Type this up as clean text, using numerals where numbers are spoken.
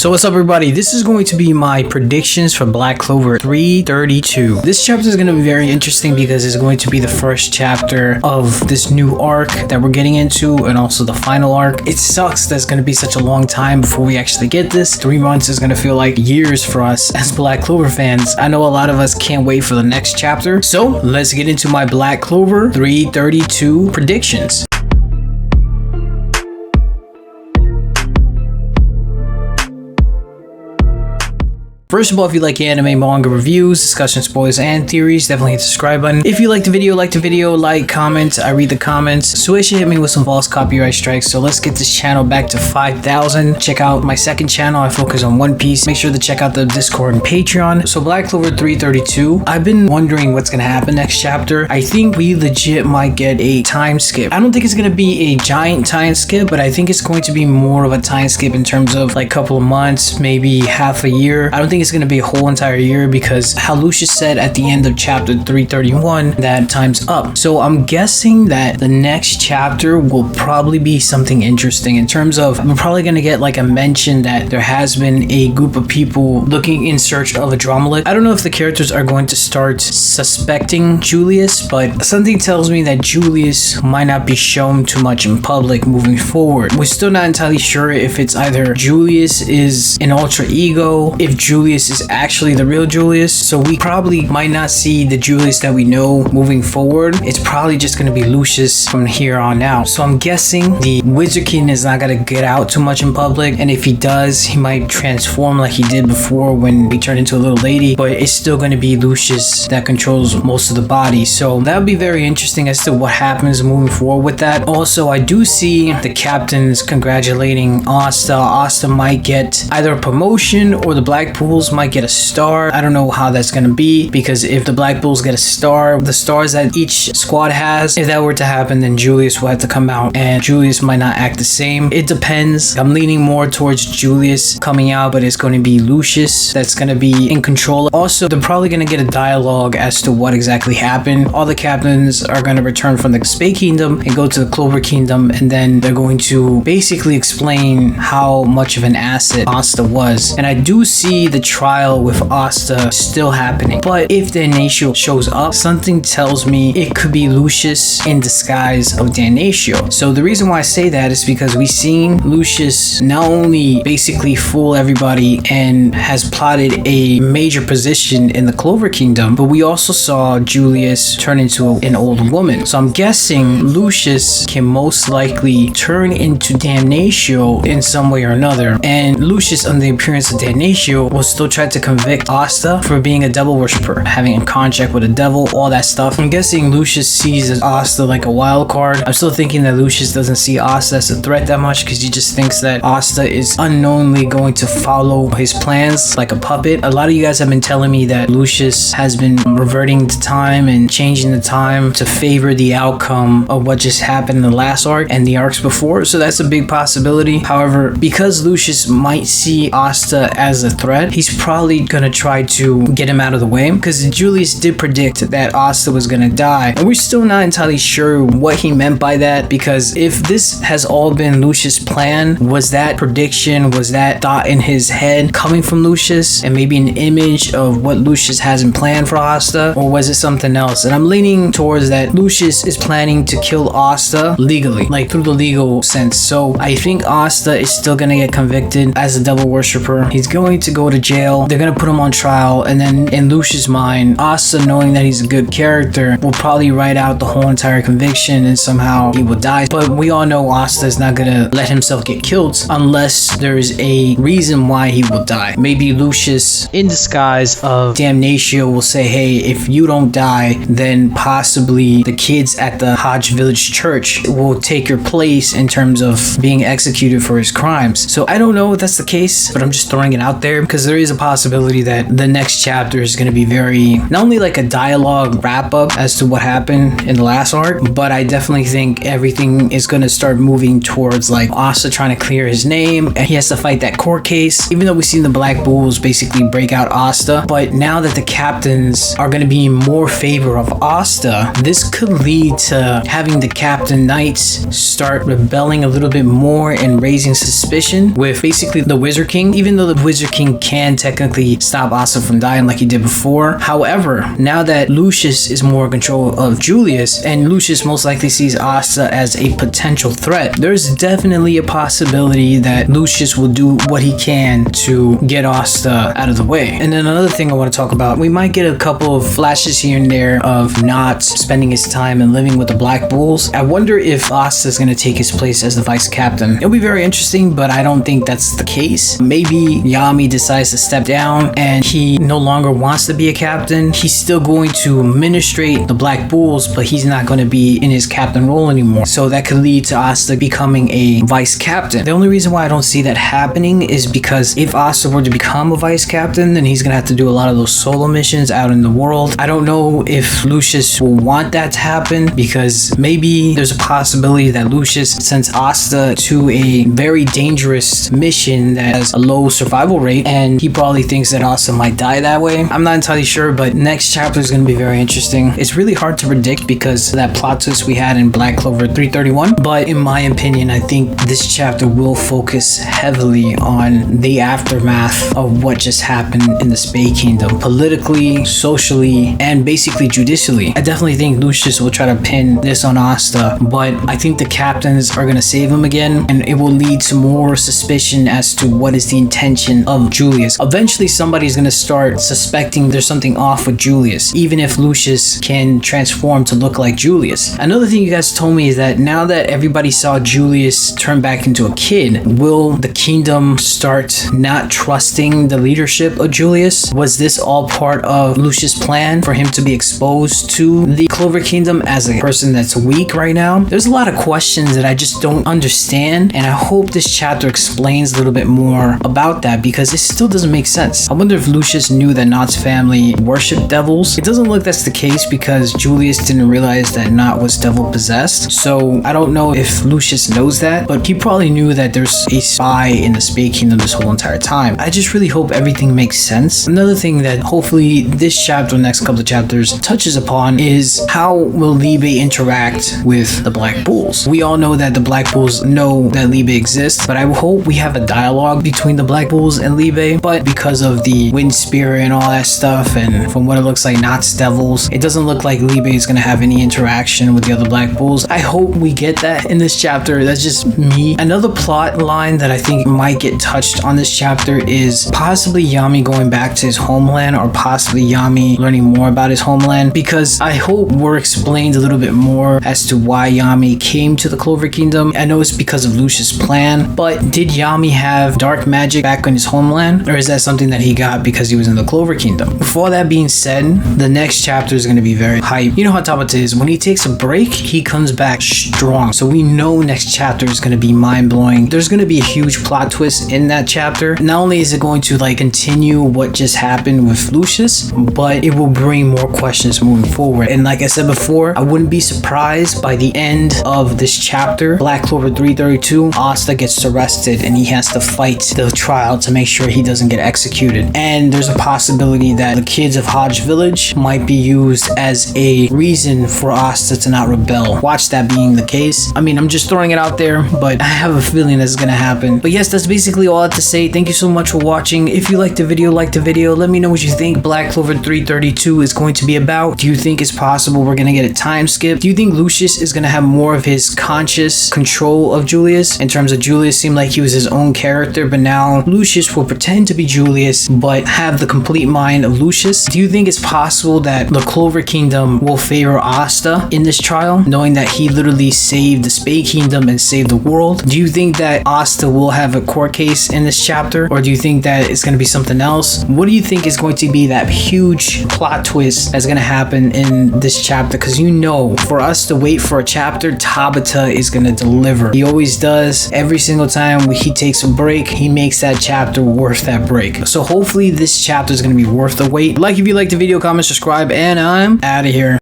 So what's up everybody, this is going to be my predictions for Black Clover 332. This chapter is going to be very interesting because it's going to be the first chapter of this new arc that we're getting into, and also the final arc. It sucks that it's going to be such a long time before we actually get this. 3 months is going to feel like years for us as Black Clover fans. I know a lot of us can't wait for the next chapter. So let's get into my Black Clover 332 predictions. First of all, if you like anime, manga reviews, discussion, spoilers, and theories, definitely hit the subscribe button. If you like the video, like, comment. I read the comments. 𝚙𝚭 hit me with some false copyright strikes, so let's get this channel back to 5,000. Check out my second channel. I focus on One Piece. Make sure to check out the Discord and Patreon. So Black Clover 332, I've been wondering what's gonna happen next chapter. I think we legit might get a time skip. I don't think it's gonna be a giant time skip, but I think it's going to be more of a time skip in terms of like a couple of months, maybe half a year. I don't think it's going to be a whole entire year, because how Lucius said at the end of chapter 331 that time's up. So I'm guessing that the next chapter will probably be something interesting in terms of, we're probably going to get like a mention that there has been a group of people looking in search of a 𝙲𝚘𝚎. I don't know if the characters are going to start suspecting Julius, but something tells me that Julius might not be shown too much in public moving forward. We're still not entirely sure if it's either Julius is an alter ego, if Julius is actually the real Julius. So we probably might not see the Julius that we know moving forward. It's probably just going to be Lucius from here on out. So I'm guessing the Wizardkin is not going to get out too much in public, and if he does, he might transform like he did before when he turned into a little lady, but it's still going to be Lucius that controls most of the body. So that would be very interesting as to what happens moving forward with that. Also, I do see the captains congratulating Asta. Asta might get either a promotion, or the Black Bulls might get a star. I don't know how that's going to be, because if the Black Bulls get a star, the stars that each squad has, if that were to happen, then Julius will have to come out, and Julius might not act the same. It depends. I'm leaning more towards Julius coming out, but it's going to be Lucius that's going to be in control. Also, they're probably going to get a dialogue as to what exactly happened. All the captains are going to return from the 𝚬𝚑𝚡 Kingdom and go to the Clover Kingdom, and then they're going to basically explain how much of an asset Asta was. And I do see the trial with Asta still happening, but if 𝚲𝚙𝚎 shows up, something tells me it could be Lucius in disguise of 𝚲𝚙𝚎. So the reason why I say that is because we've seen Lucius not only basically fool everybody and has plotted a major position in the Clover Kingdom, but we also saw Julius turn into an old woman. So I'm guessing Lucius can most likely turn into 𝚲𝚙𝚎 in some way or another, and Lucius, under the appearance of 𝚲𝚙𝚎, will still try to convict Asta for being a devil worshiper, having a contract with a devil, all that stuff. I'm guessing Lucius sees Asta like a wild card. I'm still thinking that Lucius doesn't see Asta as a threat that much, because he just thinks that Asta is unknowingly going to follow his plans like a puppet. A lot of you guys have been telling me that Lucius has been reverting to time and changing the time to favor the outcome of what just happened in the last arc and the arcs before, so that's a big possibility. However, because Lucius might see Asta as a threat, he's probably gonna try to get him out of the way, because Julius did predict that Asta was gonna die, and we're still not entirely sure what he meant by that, because if this has all been Lucius' plan, was that prediction, was that thought in his head coming from Lucius and maybe an image of what Lucius has in plan for Asta, or was it something else? And I'm leaning towards that Lucius is planning to kill Asta legally, like through the legal sense. So I think Asta is still gonna get convicted as a devil worshiper. He's going to go to jail. They're gonna put him on trial, and then in Lucius' mind, Asta, knowing that he's a good character, will probably write out the whole entire conviction, and somehow he will die. But we all know Asta is not gonna let himself get killed unless there's a reason why he will die. Maybe Lucius, in disguise of 𝚲𝚙𝚎, will say, hey, if you don't die, then possibly the kids at the 𝚲𝚘𝚙 village church will take your place in terms of being executed for his crimes. So I don't know if that's the case, but I'm just throwing it out there, because there is a possibility that the next chapter is going to be very, not only like a dialogue wrap up as to what happened in the last arc, but I definitely think everything is going to start moving towards like Asta trying to clear his name, and he has to fight that court case, even though we've seen the Black Bulls basically break out Asta. But now that the captains are going to be in more favor of Asta, this could lead to having the Captain Knights start rebelling a little bit more and raising suspicion with basically the Wizard King, even though the Wizard King can technically stop Asta from dying like he did before. However, now that Lucius is more in control of Julius, and Lucius most likely sees Asta as a potential threat, there's definitely a possibility that Lucius will do what he can to get Asta out of the way. And then another thing I want to talk about, we might get a couple of flashes here and there of not spending his time and living with the Black Bulls. I wonder if Asta is going to take his place as the vice captain. It'll be very interesting, but I don't think that's the case. Maybe Yami decides to step down and he no longer wants to be a captain. He's still going to administrate the Black Bulls, but he's not going to be in his captain role anymore. So that could lead to Asta becoming a vice captain. The only reason why I don't see that happening is because if Asta were to become a vice captain, then he's going to have to do a lot of those solo missions out in the world. I don't know if Lucius will want that to happen, because maybe there's a possibility that Lucius sends Asta to a very dangerous mission that has a low survival rate, and he probably thinks that Asta might die that way. I'm not entirely sure, but next chapter is going to be very interesting. It's really hard to predict because of that plot twist we had in Black Clover 331, but in my opinion, I think this chapter will focus heavily on the aftermath of what just happened in the Spade Kingdom, politically, socially, and basically judicially. I definitely think Lucius will try to pin this on Asta, but I think the captains are going to save him again, and it will lead to more suspicion as to what is the intention of Julius. Eventually somebody's going to start suspecting there's something off with Julius, even if Lucius can transform to look like Julius. Another thing you guys told me is that now that everybody saw Julius turn back into a kid, will the kingdom start not trusting the leadership of Julius? Was this all part of Lucius' plan for him to be exposed to the Clover Kingdom as a person that's weak right now? There's a lot of questions that I just don't understand, and I hope this chapter explains a little bit more about that, because it still doesn't make sense. I wonder if Lucius knew that Nott's family worshipped devils. It doesn't look that's the case because Julius didn't realize that Nott was devil possessed, so I don't know if Lucius knows that, but he probably knew that there's a spy in the Spade Kingdom this whole entire time. I just really hope everything makes sense. Another thing that hopefully this chapter, next couple of chapters, touches upon is how will 𝚬𝚑 interact with the Black Bulls. We all know that the Black Bulls know that 𝚬𝚑 exists, but I hope we have a dialogue between the Black Bulls and 𝚬𝚑, but because of the wind spirit and all that stuff, and from what it looks like Nott's devils, it doesn't look like 𝚬𝚑 is going to have any interaction with the other Black Bulls. I hope we get that in this chapter. That's just me. Another plot line that I think might get touched on this chapter is possibly Yami going back to his homeland, or possibly Yami learning more about his homeland, because I hope we're explained a little bit more as to why Yami came to the Clover Kingdom. I know it's because of Lucius' plan, but did Yami have dark magic back in his homeland, or is that something that he got because he was in the Clover Kingdom? With all that being said, the next chapter is going to be very hype. You know how 𝚬𝚑 is. When he takes a break, he comes back strong. So we know next chapter is going to be mind-blowing. There's going to be a huge plot twist in that chapter. Not only is it going to like continue what just happened with Lucius, but it will bring more questions moving forward. And like I said before, I wouldn't be surprised by the end of this chapter, Black Clover 332, Asta gets arrested and he has to fight the trial to make sure he doesn't get executed. And there's a possibility that the kids of 𝚲𝚘 village might be used as a reason for Asta to not rebel. Watch that being the case. I mean, I'm just throwing it out there, but I have a feeling that's gonna happen. But yes, that's basically all I have to say. Thank you so much for watching. If you liked the video, let me know what you think Black Clover 332 is going to be about. Do you think it's possible we're gonna get a time skip? Do you think Lucius is gonna have more of his conscious control of Julius? In terms of Julius seemed like he was his own character, but now Lucius will pretend to be Julius but have the complete mind of Lucius. Do you think it's possible that the Clover Kingdom will favor Asta in this trial, knowing that he literally saved the Spade Kingdom and saved the world? Do you think that Asta will have a court case in this chapter, or do you think that it's going to be something else? What do you think is going to be that huge plot twist that's going to happen in this chapter? Because you know, for us to wait for a chapter, 𝚬𝚑 is going to deliver. He always does. Every single time he takes a break, he makes that chapter worth that break. break. So hopefully this chapter is going to be worth the wait. Like if you liked the video, comment, subscribe, and I'm out of here.